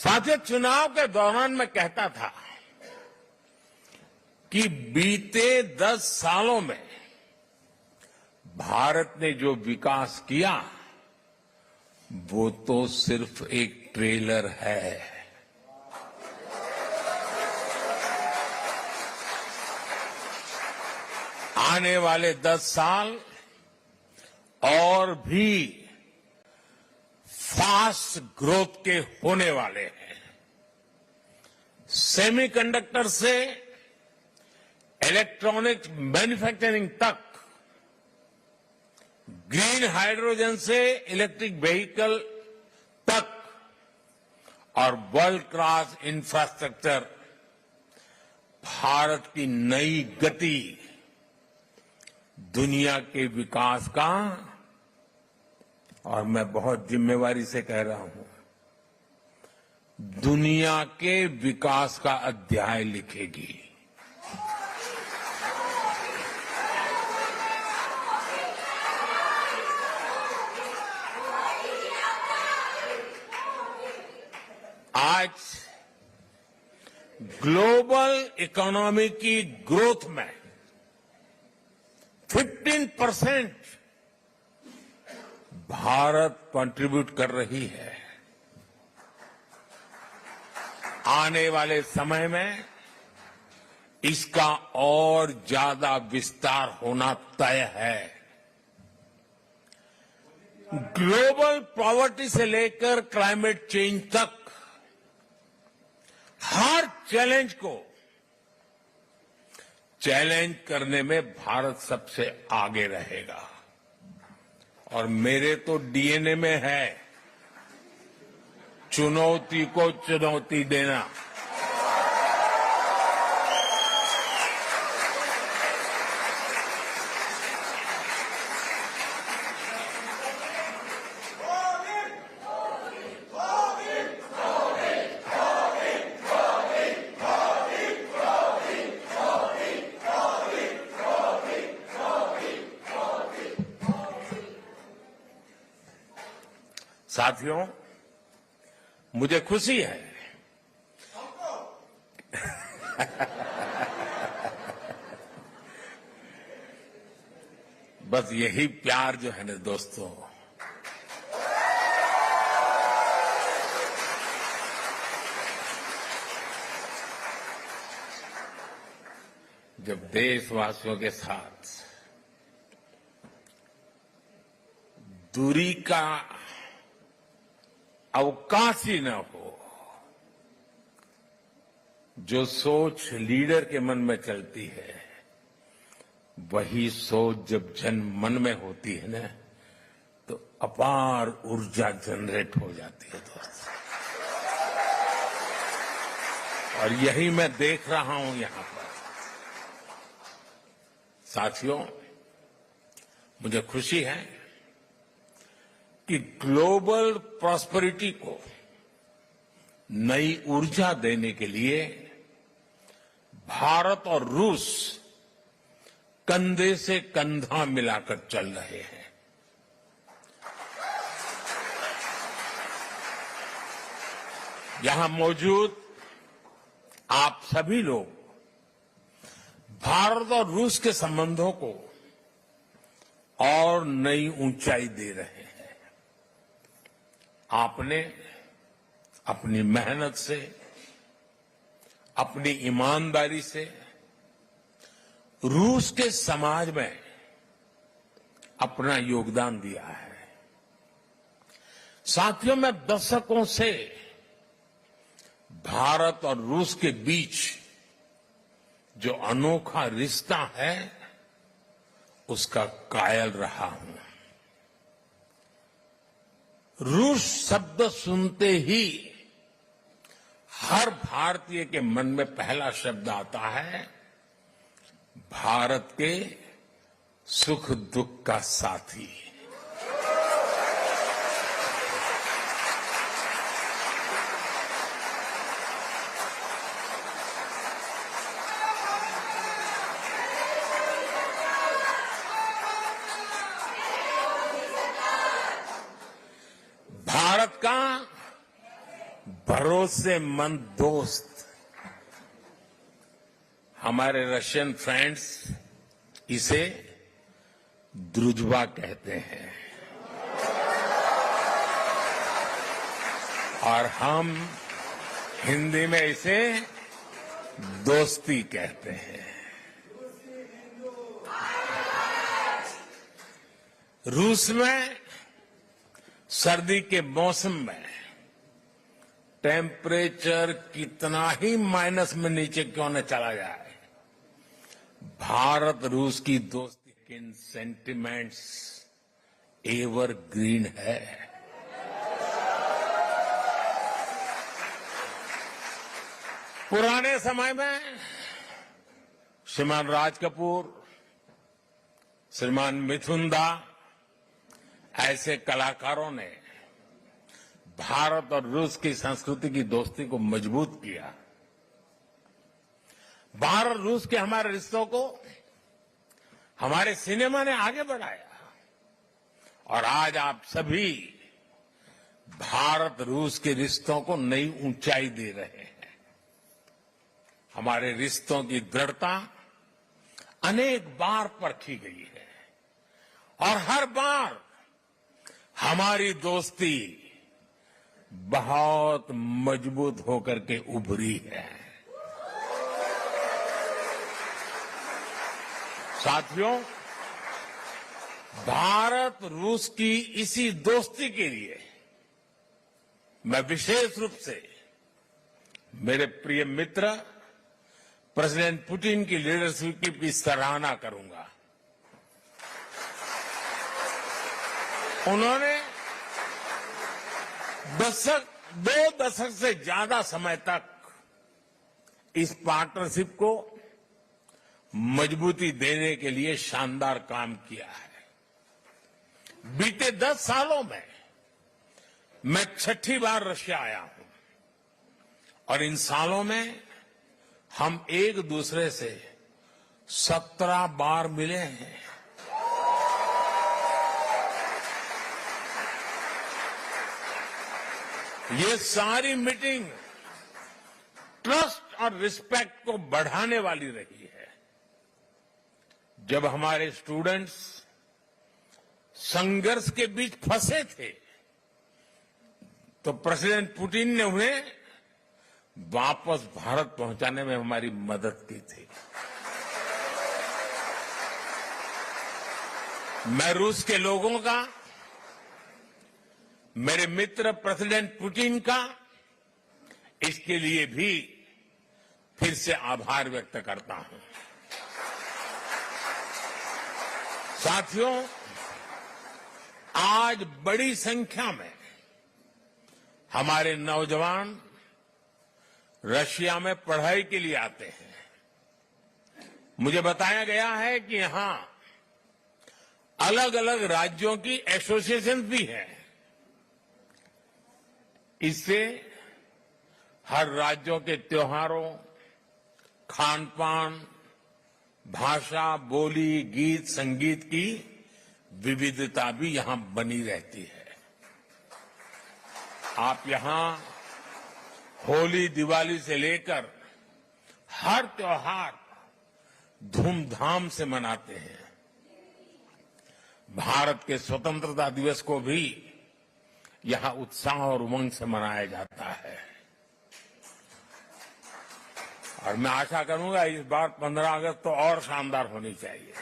साथियों, चुनाव के दौरान मैं कहता था कि बीते 10 सालों में भारत ने जो विकास किया वो तो सिर्फ एक ट्रेलर है। आने वाले 10 साल और भी फास्ट ग्रोथ के होने वाले हैं। सेमीकंडक्टर से इलेक्ट्रॉनिक्स मैन्युफैक्चरिंग तक, ग्रीन हाइड्रोजन से इलेक्ट्रिक व्हीकल तक और वर्ल्ड क्लास इंफ्रास्ट्रक्चर, भारत की नई गति दुनिया के विकास का, और मैं बहुत जिम्मेवारी से कह रहा हूं, दुनिया के विकास का अध्याय लिखेगी। आज ग्लोबल इकोनॉमी की ग्रोथ में 15% भारत कंट्रीब्यूट कर रही है। आने वाले समय में इसका और ज्यादा विस्तार होना तय है। ग्लोबल पॉवर्टी से लेकर क्लाइमेट चेंज तक हर चैलेंज को चैलेंज करने में भारत सबसे आगे रहेगा। और मेरे तो डीएनए में है चुनौती को चुनौती देना। साथियों, मुझे खुशी है बस यही प्यार जो है ना दोस्तों, जब देशवासियों के साथ दूरी का अवकाश ही न हो, जो सोच लीडर के मन में चलती है वही सोच जब जन मन में होती है ना, तो अपार ऊर्जा जनरेट हो जाती है दोस्तों। और यही मैं देख रहा हूं यहां पर। साथियों, मुझे खुशी है कि ग्लोबल प्रॉस्पेरिटी को नई ऊर्जा देने के लिए भारत और रूस कंधे से कंधा मिलाकर चल रहे हैं। यहां मौजूद आप सभी लोग भारत और रूस के संबंधों को और नई ऊंचाई दे रहे हैं। आपने अपनी मेहनत से, अपनी ईमानदारी से रूस के समाज में अपना योगदान दिया है। साथियों, मैं दशकों से भारत और रूस के बीच जो अनोखा रिश्ता है उसका कायल रहा हूं। रूस शब्द सुनते ही हर भारतीय के मन में पहला शब्द आता है भारत के सुख दुख का साथी। भरोसेमंद दोस्त, हमारे रशियन फ्रेंड्स इसे द्रुजबा कहते हैं और हम हिंदी में इसे दोस्ती कहते हैं। रूस में सर्दी के मौसम में टेम्परेचर कितना ही माइनस में नीचे क्यों न चला जाए, भारत रूस की दोस्ती के सेंटिमेंट्स एवर ग्रीन है। पुराने समय में श्रीमान राज कपूर, श्रीमान मिथुन दा ऐसे कलाकारों ने भारत और रूस की संस्कृति की दोस्ती को मजबूत किया। भारत रूस के हमारे रिश्तों को हमारे सिनेमा ने आगे बढ़ाया और आज आप सभी भारत रूस के रिश्तों को नई ऊंचाई दे रहे हैं। हमारे रिश्तों की दृढ़ता अनेक बार परखी गई है और हर बार हमारी दोस्ती बहुत मजबूत होकर के उभरी है। साथियों, भारत रूस की इसी दोस्ती के लिए मैं विशेष रूप से मेरे प्रिय मित्र प्रेसिडेंट पुतिन की लीडरशिप की सराहना करूंगा। उन्होंने दो दशक से ज्यादा समय तक इस पार्टनरशिप को मजबूती देने के लिए शानदार काम किया है। बीते 10 सालों में मैं 6ठी बार रशिया आया हूं और इन सालों में हम एक दूसरे से 17 बार मिले हैं। ये सारी मीटिंग ट्रस्ट और रिस्पेक्ट को बढ़ाने वाली रही है। जब हमारे स्टूडेंट्स संघर्ष के बीच फंसे थे तो प्रेसिडेंट पुतिन ने उन्हें वापस भारत पहुंचाने में हमारी मदद की थी। मैं रूस के लोगों का, मेरे मित्र प्रेसिडेंट पुतिन का इसके लिए भी फिर से आभार व्यक्त करता हूं। साथियों, आज बड़ी संख्या में हमारे नौजवान रशिया में पढ़ाई के लिए आते हैं। मुझे बताया गया है कि यहां अलग अलग राज्यों की एसोसिएशन भी है। इससे हर राज्यों के त्योहारों, खान पान, भाषा, बोली, गीत, संगीत की विविधता भी यहां बनी रहती है। आप यहां होली, दिवाली से लेकर हर त्योहार धूमधाम से मनाते हैं। भारत के स्वतंत्रता दिवस को भी यहां उत्साह और उमंग से मनाया जाता है और मैं आशा करूंगा इस बार 15 अगस्त तो और शानदार होनी चाहिए।